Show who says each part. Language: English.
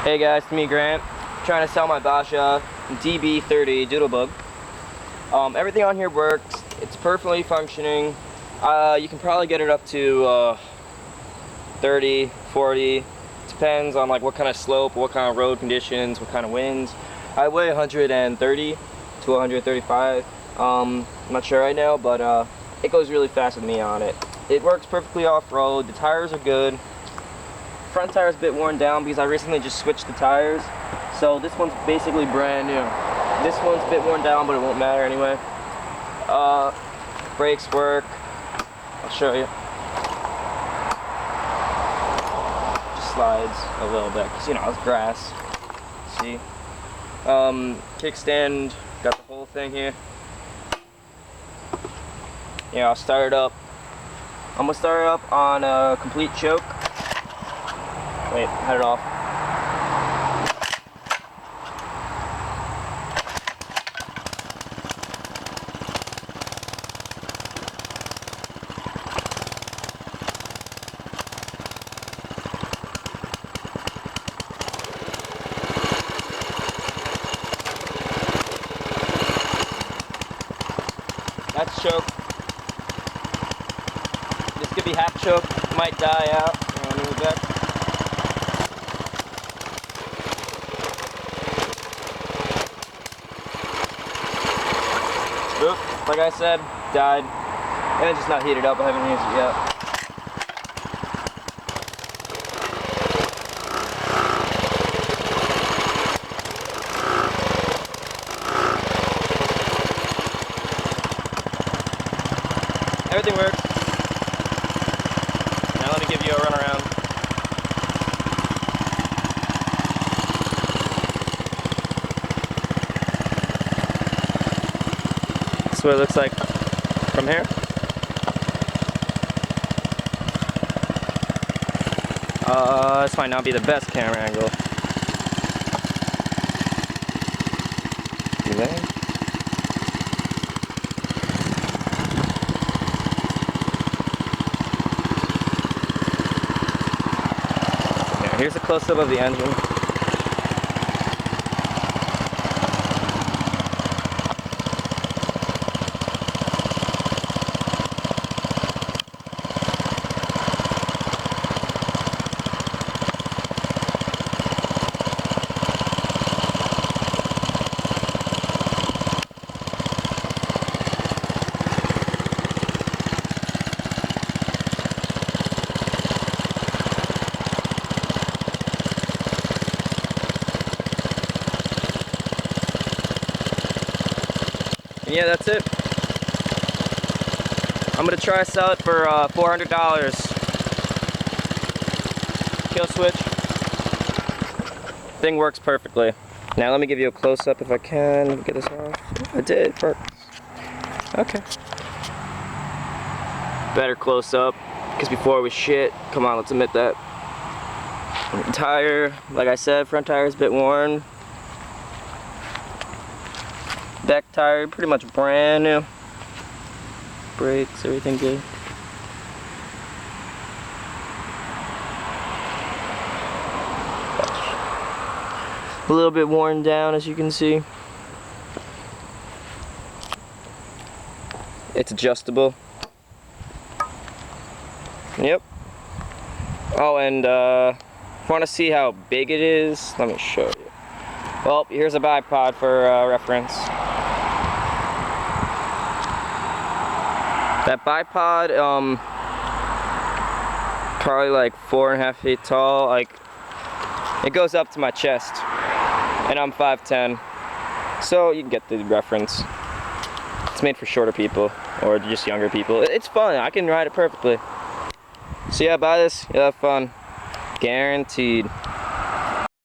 Speaker 1: Hey guys, it's me Grant. Trying to sell my Baja DB30 doodle bug. Everything on here works. It's perfectly functioning. You can probably get it up to 30, 40. Depends on like what kind of slope, what kind of road conditions, what kind of winds. I weigh 130 to 135. I'm not sure right now, but it goes really fast with me on it. It works perfectly off-road. The tires are good. Front tire is a bit worn down because I recently just switched the tires, so this one's basically brand new. This one's a bit worn down, but it won't matter anyway. Brakes work. I'll show you. Just slides a little bit because, you know, it's grass. See? Kickstand, got the whole thing here. Yeah, I'll start it up. I'm gonna start it up on a complete choke. Wait, head it off. That's choke. This could be half choke, might die out. Move back. Oop, like I said, died. And it's just not heated up, I haven't used it yet. Everything works. Now let me give you a run around. That's what it looks like from here. This might not be the best camera angle. See that? Here's a close-up of the engine. And yeah, that's it. I'm gonna try to sell it for $400. Kill switch. Thing works perfectly. Now let me give you a close-up if I can. Let me get this off. I did. Perfect. Okay. Better close-up, because before it was shit. Come on, let's admit that. Tire, like I said, front tire is a bit worn. Back tire, pretty much brand new. Brakes, everything good. A little bit worn down, as you can see. It's adjustable. Yep. Oh, and if you want to see how big it is, let me show you. Well, here's a bipod for reference. That bipod, probably like 4.5 feet tall. Like, it goes up to my chest, and I'm 5'10", so you can get the reference. It's made for shorter people or just younger people. It's fun. I can ride it perfectly. So yeah, buy this. You'll have fun, guaranteed.